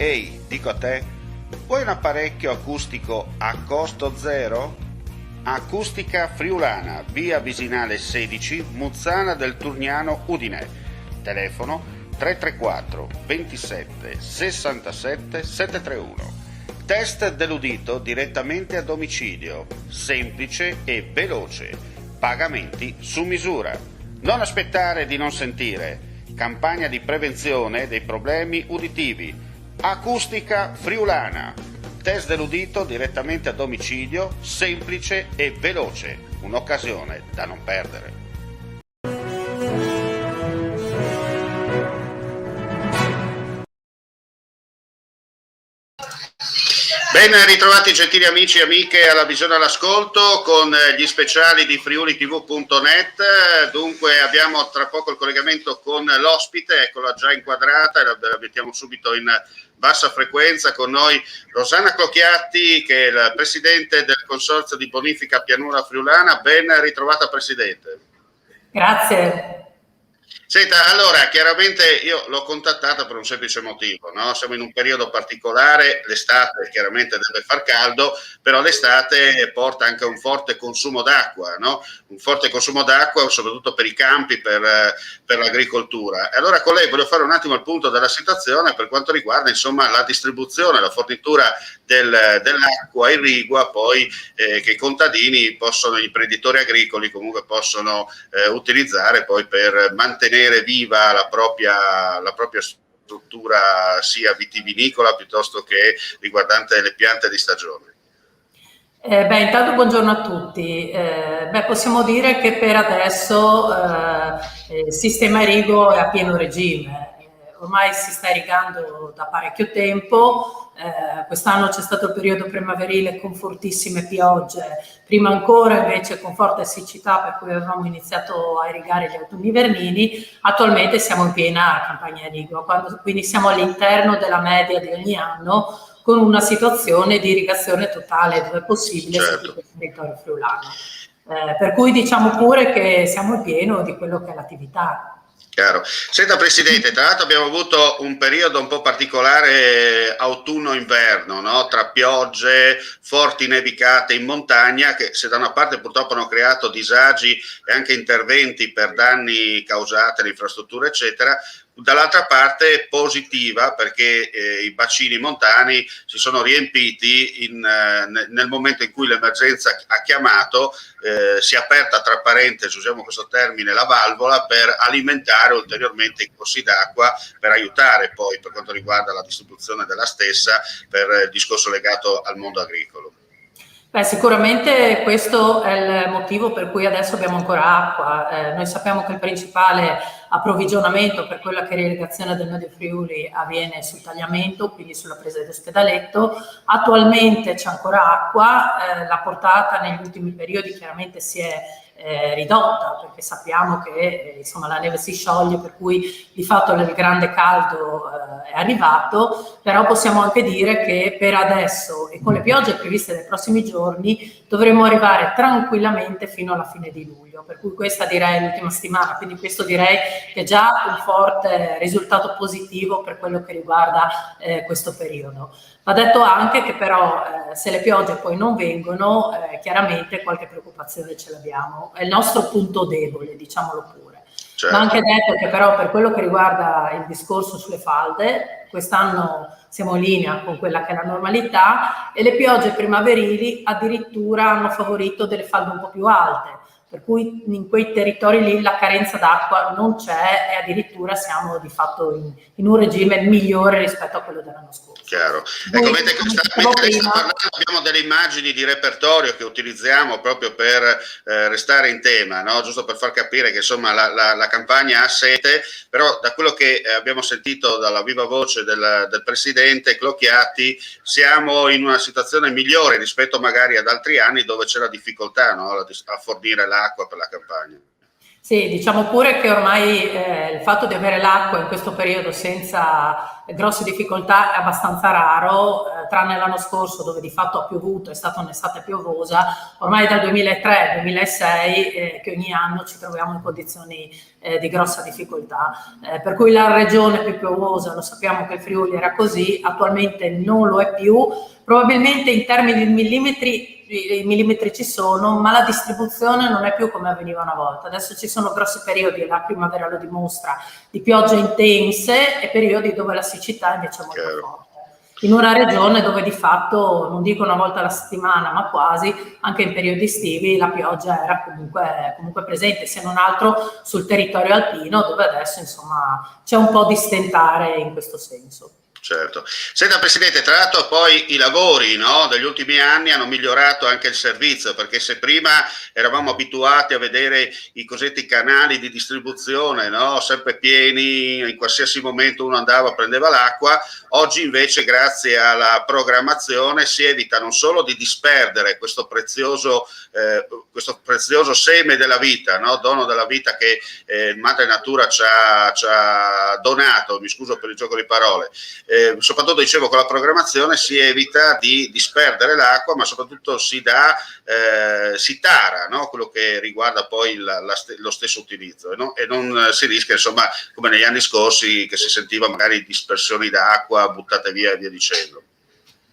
Ehi, dico a te, vuoi un apparecchio acustico a costo zero? Acustica Friulana, via Visinale 16, Muzzana del Turniano, Udine. Telefono 334 27 67 731. Test dell'udito direttamente a domicilio, semplice e veloce. Pagamenti su misura. Non aspettare di non sentire. Campagna di prevenzione dei problemi uditivi. Acustica Friulana. Test dell'udito direttamente a domicilio, semplice e veloce. Un'occasione da non perdere. Ben ritrovati gentili amici e amiche alla visione all'ascolto con gli speciali di friulitv.net. Dunque abbiamo tra poco il collegamento con l'ospite, eccola già inquadrata, la mettiamo subito in bassa frequenza. Con noi Rosanna Clocchiatti, che è la presidente del consorzio di bonifica Pianura Friulana. Ben ritrovata Presidente. Grazie. Senta, allora, chiaramente io l'ho contattata per un semplice motivo, no? Siamo in un periodo particolare, l'estate chiaramente deve far caldo, però l'estate porta anche un forte consumo d'acqua, no? Un forte consumo d'acqua, soprattutto per i campi, per l'agricoltura. E allora con lei voglio fare un attimo il punto della situazione per quanto riguarda, insomma, la distribuzione, la fornitura dell'acqua irrigua, poi che i contadini possono, gli imprenditori agricoli comunque possono utilizzare poi per mantenere viva la propria struttura sia vitivinicola piuttosto che riguardante le piante di stagione. Intanto buongiorno a tutti. Possiamo dire che per adesso il sistema irriguo è a pieno regime. Ormai si sta irrigando da parecchio tempo. Quest'anno c'è stato il periodo primaverile con fortissime piogge, prima ancora invece con forte siccità, per cui avevamo iniziato a irrigare gli autunni vernini. Attualmente siamo in piena campagna irrigua, quindi siamo all'interno della media di ogni anno, con una situazione di irrigazione totale dove è possibile, certo, su tutto il territorio friulano. Per cui diciamo pure che siamo in pieno di quello che è l'attività. Chiaro. Senta Presidente, tra l'altro abbiamo avuto un periodo un po' particolare autunno-inverno, no? Tra piogge, forti nevicate in montagna che se da una parte purtroppo hanno creato disagi e anche interventi per danni causati alle infrastrutture eccetera, dall'altra parte positiva perché i bacini montani si sono riempiti nel momento in cui l'emergenza ha chiamato, si è aperta tra parentesi, usiamo questo termine, la valvola per alimentare ulteriormente i corsi d'acqua per aiutare poi per quanto riguarda la distribuzione della stessa per il discorso legato al mondo agricolo. Sicuramente questo è il motivo per cui adesso abbiamo ancora acqua. Noi sappiamo che il principale approvvigionamento per quella che è l'irrigazione del Medio Friuli avviene sul tagliamento, quindi sulla presa di Ospedaletto. Attualmente c'è ancora acqua, la portata negli ultimi periodi chiaramente si è ridotta perché sappiamo che insomma la neve si scioglie, per cui di fatto il grande caldo è arrivato, però possiamo anche dire che per adesso e con le piogge previste nei prossimi giorni dovremo arrivare tranquillamente fino alla fine di luglio, per cui questa direi è l'ultima settimana, quindi questo direi che è già un forte risultato positivo per quello che riguarda questo periodo. Va detto anche che però se le piogge poi non vengono, chiaramente qualche preoccupazione ce l'abbiamo, è il nostro punto debole, diciamolo pure. Certo. Ma anche detto che però per quello che riguarda il discorso sulle falde, quest'anno siamo in linea con quella che è la normalità e le piogge primaverili addirittura hanno favorito delle falde un po' più alte, per cui in quei territori lì la carenza d'acqua non c'è e addirittura siamo di fatto in un regime migliore rispetto a quello dell'anno scorso. Chiaro. Ecco, mentre abbiamo delle immagini di repertorio che utilizziamo proprio per restare in tema, no? Giusto per far capire che insomma la campagna ha sete, però da quello che abbiamo sentito dalla viva voce del Presidente Clocchiatti siamo in una situazione migliore rispetto magari ad altri anni dove c'era difficoltà, no? A fornire l'acqua per la campagna. Sì, diciamo pure che ormai il fatto di avere l'acqua in questo periodo senza grosse difficoltà è abbastanza raro, tranne l'anno scorso dove di fatto ha piovuto, è stata un'estate piovosa, ormai dal 2003-2006 che ogni anno ci troviamo in condizioni di grossa difficoltà. Per cui la regione più piovosa, lo sappiamo che il Friuli era così, attualmente non lo è più, probabilmente in termini di millimetri i millimetri ci sono, ma la distribuzione non è più come avveniva una volta. Adesso ci sono grossi periodi, la primavera lo dimostra, di piogge intense e periodi dove la siccità invece è molto forte. In una regione dove di fatto, non dico una volta alla settimana, ma quasi, anche in periodi estivi, la pioggia era comunque presente, se non altro sul territorio alpino, dove adesso insomma c'è un po' di stentare in questo senso. Certo. Senta Presidente, tra l'altro poi i lavori, no, degli ultimi anni hanno migliorato anche il servizio, perché se prima eravamo abituati a vedere i cosiddetti canali di distribuzione, no, sempre pieni, in qualsiasi momento uno andava, prendeva l'acqua, oggi invece grazie alla programmazione si evita non solo di disperdere questo prezioso seme della vita, no, dono della vita che Madre Natura ci ha donato, mi scuso per il gioco di parole, soprattutto dicevo con la programmazione si evita di disperdere l'acqua, ma soprattutto si tara, no? Quello che riguarda poi lo stesso utilizzo, no? E non si rischia, insomma, come negli anni scorsi che si sentiva magari dispersioni d'acqua buttate via e via dicendo.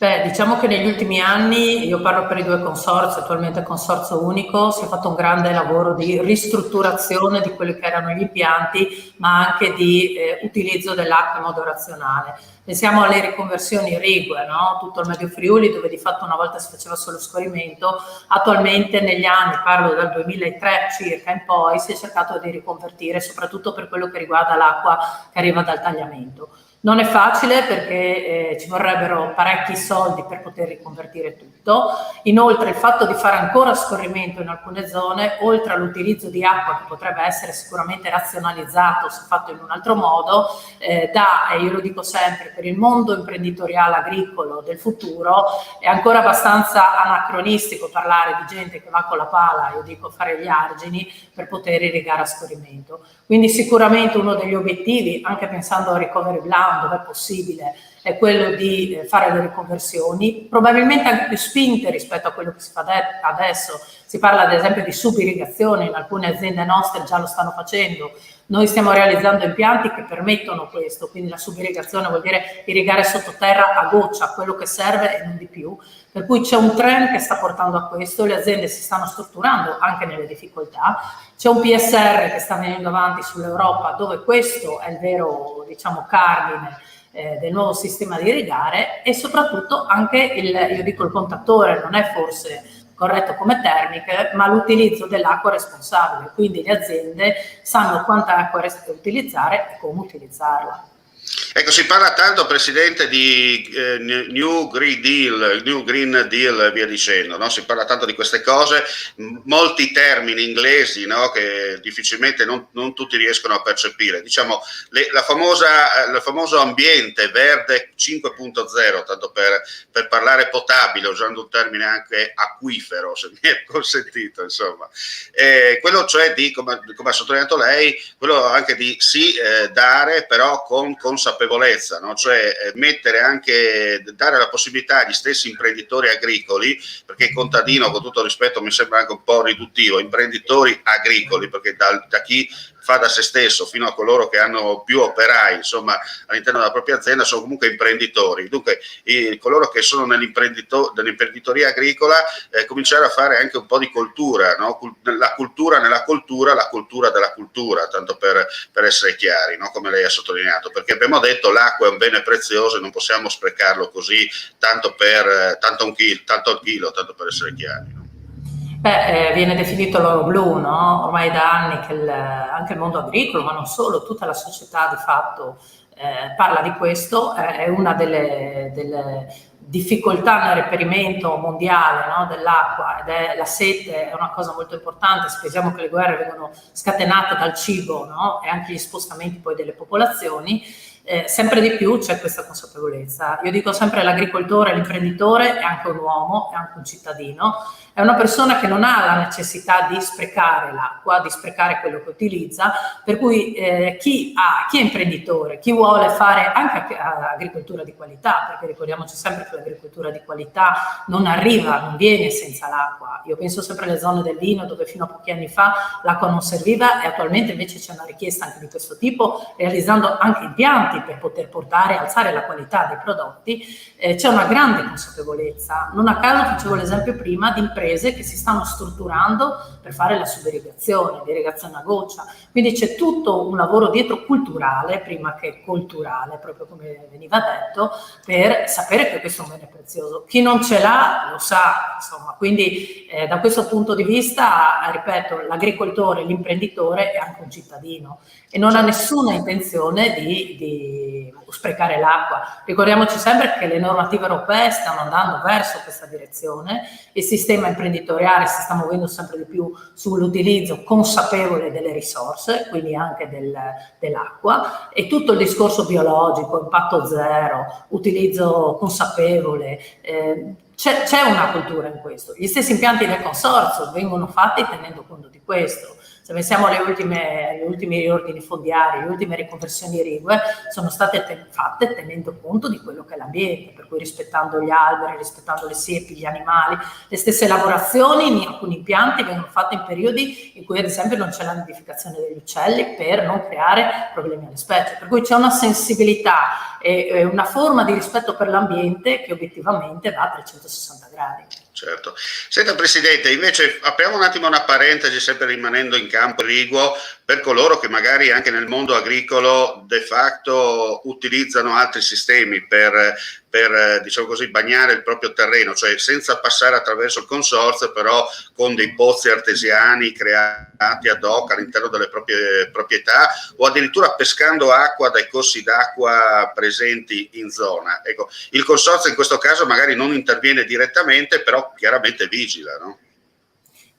Beh, diciamo che negli ultimi anni, io parlo per i due consorzi, attualmente Consorzio Unico, si è fatto un grande lavoro di ristrutturazione di quelli che erano gli impianti, ma anche di utilizzo dell'acqua in modo razionale. Pensiamo alle riconversioni irrigue, no? Tutto il Medio Friuli, dove di fatto una volta si faceva solo scorrimento, attualmente negli anni, parlo dal 2003 circa in poi, si è cercato di riconvertire, soprattutto per quello che riguarda l'acqua che arriva dal tagliamento. Non è facile perché ci vorrebbero parecchi soldi per poter riconvertire tutto. Inoltre il fatto di fare ancora scorrimento in alcune zone, oltre all'utilizzo di acqua che potrebbe essere sicuramente razionalizzato se fatto in un altro modo, e io lo dico sempre, per il mondo imprenditoriale agricolo del futuro è ancora abbastanza anacronistico parlare di gente che va con la pala, io dico fare gli argini, per poter irrigare a scorrimento. Quindi sicuramente uno degli obiettivi, anche pensando al recovery plan, dove è possibile, è quello di fare le riconversioni, probabilmente anche più spinte rispetto a quello che si fa adesso. Si parla ad esempio di subirrigazione, in alcune aziende nostre già lo stanno facendo. Noi stiamo realizzando impianti che permettono questo, quindi la subirrigazione vuol dire irrigare sottoterra a goccia, quello che serve e non di più. Per cui c'è un trend che sta portando a questo, le aziende si stanno strutturando anche nelle difficoltà, c'è un PSR che sta venendo avanti sull'Europa dove questo è il vero, diciamo, cardine del nuovo sistema di irrigare e soprattutto anche io dico il contatore, non è forse corretto come tecnica, ma l'utilizzo dell'acqua responsabile, quindi le aziende sanno quanta acqua utilizzare e come utilizzarla. Ecco, si parla tanto, Presidente, di New Green Deal e via dicendo, no? Si parla tanto di queste cose, molti termini inglesi, no? Che difficilmente non tutti riescono a percepire. Diciamo, il famoso ambiente verde 5.0, tanto per parlare potabile, usando un termine anche acquifero, se mi è consentito, insomma. Quello cioè di, come ha sottolineato lei, quello anche di dare però con consapevolezza, no? Cioè dare la possibilità agli stessi imprenditori agricoli, perché il contadino, con tutto rispetto, mi sembra anche un po' riduttivo, imprenditori agricoli, perché da chi fa da se stesso fino a coloro che hanno più operai, insomma, all'interno della propria azienda, sono comunque imprenditori. Dunque, coloro che sono nell'imprenditoria agricola, cominciare a fare anche un po' di cultura, no? La cultura nella cultura, la cultura della cultura, tanto per essere chiari, no? Come lei ha sottolineato, perché abbiamo detto l'acqua è un bene prezioso e non possiamo sprecarlo così tanto al chilo, tanto per essere chiari, no? Viene definito l'oro blu, no? Ormai da anni che anche il mondo agricolo, ma non solo, tutta la società di fatto parla di questo, è una delle difficoltà nel reperimento mondiale, no, dell'acqua, ed è la sete, è una cosa molto importante. Speriamo che le guerre vengano scatenate dal cibo, no, e anche gli spostamenti poi delle popolazioni. Sempre di più c'è questa consapevolezza. Io dico sempre: l'agricoltore, l'imprenditore è anche un uomo, è anche un cittadino, è una persona che non ha la necessità di sprecare l'acqua, di sprecare quello che utilizza, per cui chi è imprenditore, chi vuole fare anche agricoltura di qualità, perché ricordiamoci sempre che l'agricoltura di qualità non arriva, non viene senza l'acqua. Io penso sempre alle zone del vino, dove fino a pochi anni fa l'acqua non serviva, e attualmente invece c'è una richiesta anche di questo tipo, realizzando anche impianti per poter portare, alzare la qualità dei prodotti. C'è una grande consapevolezza. Non a caso facevo l'esempio prima di imprese che si stanno strutturando per fare la subirrigazione, l'irrigazione a goccia. Quindi c'è tutto un lavoro dietro culturale, prima che culturale, proprio come veniva detto, per sapere che questo è un bene prezioso. Chi non ce l'ha lo sa, insomma. Quindi da questo punto di vista, ripeto, l'agricoltore, l'imprenditore è anche un cittadino e non ha nessuna intenzione di sprecare l'acqua. Ricordiamoci sempre che le normative europee stanno andando verso questa direzione, il sistema imprenditoriale si sta muovendo sempre di più sull'utilizzo consapevole delle risorse, quindi anche dell'acqua, e tutto il discorso biologico, impatto zero, utilizzo consapevole. C'è una cultura in questo. Gli stessi impianti del consorzio vengono fatti tenendo conto di questo. Se pensiamo agli ultimi riordini fondiari, le ultime riconversioni irrigue, sono state fatte tenendo conto di quello che è l'ambiente, per cui rispettando gli alberi, rispettando le siepi, gli animali. Le stesse lavorazioni in alcuni impianti vengono fatte in periodi in cui ad esempio non c'è la nidificazione degli uccelli, per non creare problemi alle specie. Per cui c'è una sensibilità e una forma di rispetto per l'ambiente che obiettivamente va a 360 gradi. Certo. Senta Presidente, invece apriamo un attimo una parentesi, sempre rimanendo in campo irriguo, per coloro che magari anche nel mondo agricolo de facto utilizzano altri sistemi per diciamo così, bagnare il proprio terreno, cioè senza passare attraverso il consorzio, però con dei pozzi artesiani creati ad hoc all'interno delle proprie proprietà, o addirittura pescando acqua dai corsi d'acqua presenti in zona. Ecco, il consorzio in questo caso magari non interviene direttamente, però chiaramente vigila, no?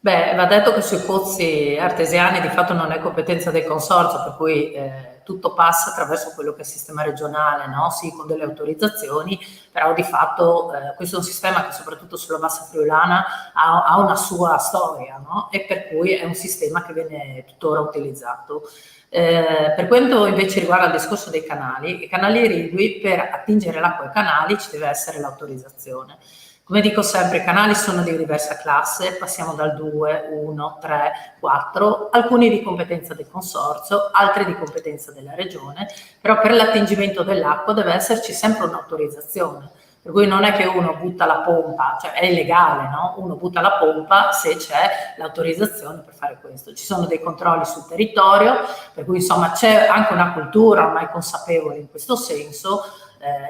Beh, va detto che sui pozzi artesiani di fatto non è competenza del consorzio, per cui tutto passa attraverso quello che è il sistema regionale, no? Sì, con delle autorizzazioni, però di fatto questo è un sistema che soprattutto sulla bassa friulana ha una sua storia, no? E per cui è un sistema che viene tuttora utilizzato. Per quanto invece riguarda il discorso dei canali, i canali irrigui, per attingere l'acqua ai canali ci deve essere l'autorizzazione. Come dico sempre, i canali sono di diversa classe, passiamo dal 2, 1, 3, 4, alcuni di competenza del consorzio, altri di competenza della regione, però per l'attingimento dell'acqua deve esserci sempre un'autorizzazione. Per cui non è che uno butta la pompa, cioè è illegale, no? Uno butta la pompa se c'è l'autorizzazione per fare questo. Ci sono dei controlli sul territorio, per cui insomma c'è anche una cultura ormai consapevole in questo senso.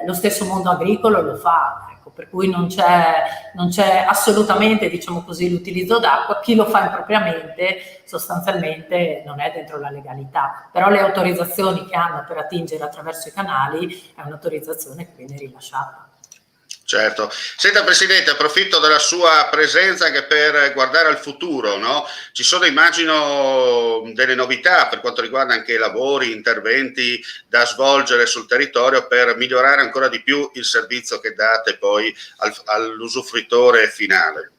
Lo stesso mondo agricolo lo fa, ecco, per cui non c'è assolutamente, diciamo così, l'utilizzo d'acqua. Chi lo fa impropriamente sostanzialmente non è dentro la legalità, però le autorizzazioni che hanno per attingere attraverso i canali è un'autorizzazione che viene rilasciata. Certo. Senta Presidente, approfitto della sua presenza anche per guardare al futuro, no? Ci sono, immagino, delle novità per quanto riguarda anche lavori, interventi da svolgere sul territorio per migliorare ancora di più il servizio che date poi all'usufruitore finale.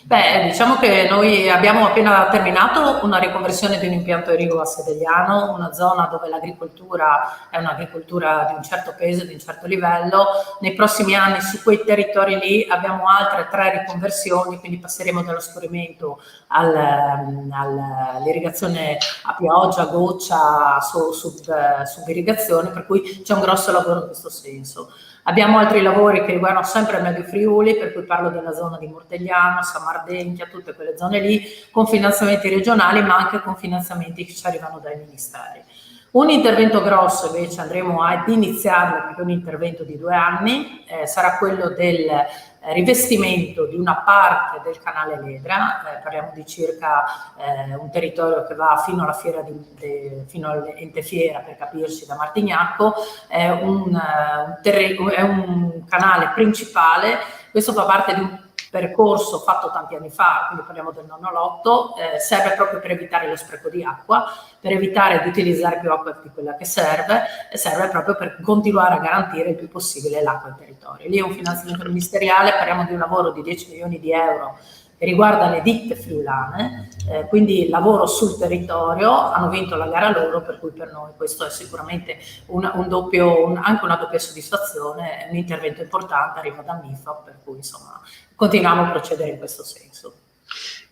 Beh, diciamo che noi abbiamo appena terminato una riconversione di un impianto irriguo a Sedegliano, una zona dove l'agricoltura è un'agricoltura di un certo peso, di un certo livello. Nei prossimi anni su quei territori lì abbiamo altre 3 riconversioni, quindi passeremo dallo scorrimento all'irrigazione a pioggia, a goccia, subirrigazione, per cui c'è un grosso lavoro in questo senso. Abbiamo altri lavori che riguardano sempre il Medio Friuli, per cui parlo della zona di Mortegliano, Sammardenchia, tutte quelle zone lì, con finanziamenti regionali, ma anche con finanziamenti che ci arrivano dai ministeri. Un intervento grosso invece andremo ad iniziarlo, perché è un intervento di 2 anni, sarà quello del rivestimento di una parte del canale Ledra, parliamo di circa un territorio che va fino alla fiera fino all'Ente Fiera, per capirci, da Martignacco. È un canale principale. Questo fa parte di un percorso fatto tanti anni fa, quindi parliamo del nonno Lotto, serve proprio per evitare lo spreco di acqua, per evitare di utilizzare più acqua di quella che serve, e serve proprio per continuare a garantire il più possibile l'acqua al territorio. Lì è un finanziamento ministeriale, parliamo di un lavoro di 10 milioni di euro che riguarda le ditte friulane, quindi lavoro sul territorio, hanno vinto la gara loro, per cui per noi questo è sicuramente anche una doppia soddisfazione, un intervento importante, arriva da MIFA, per cui insomma continuiamo a procedere in questo senso.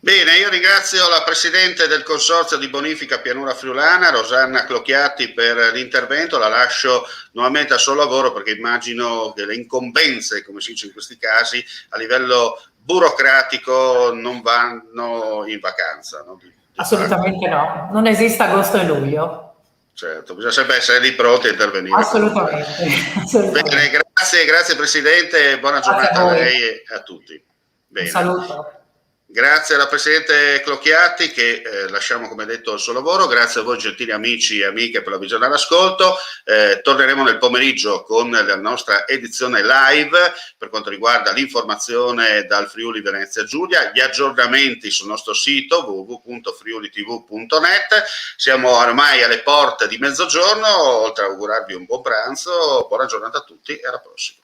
Bene, io ringrazio la Presidente del Consorzio di Bonifica Pianura Friulana, Rosanna Clocchiatti, per l'intervento. La lascio nuovamente al suo lavoro, perché immagino che le incombenze, come si dice in questi casi, a livello burocratico non vanno in vacanza. No? Assolutamente no, non esiste agosto e luglio. Certo, bisogna sempre essere lì pronti a intervenire. Assolutamente. Bene, grazie Presidente, buona giornata a lei e a tutti. Bene. Un saluto. Grazie alla Presidente Clocchiatti, che lasciamo come detto il suo lavoro. Grazie a voi gentili amici e amiche per la visione all'ascolto. Torneremo nel pomeriggio con la nostra edizione live per quanto riguarda l'informazione dal Friuli Venezia Giulia, gli aggiornamenti sul nostro sito www.friulitv.net. Siamo ormai alle porte di mezzogiorno, oltre a augurarvi un buon pranzo, buona giornata a tutti e alla prossima.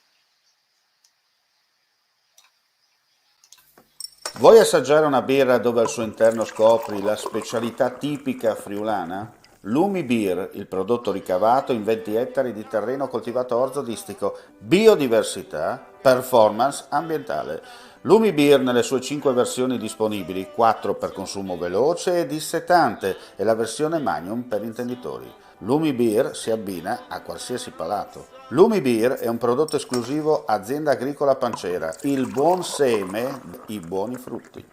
Vuoi assaggiare una birra dove al suo interno scopri la specialità tipica friulana? Lumi Beer, il prodotto ricavato in 20 ettari di terreno coltivato orzodistico, biodiversità, performance ambientale. Lumi Beer nelle sue 5 versioni disponibili, 4 per consumo veloce e dissetante e la versione Magnum per intenditori. Lumi Beer si abbina a qualsiasi palato. Lumi Beer è un prodotto esclusivo Azienda Agricola Pancera, il buon seme, i buoni frutti.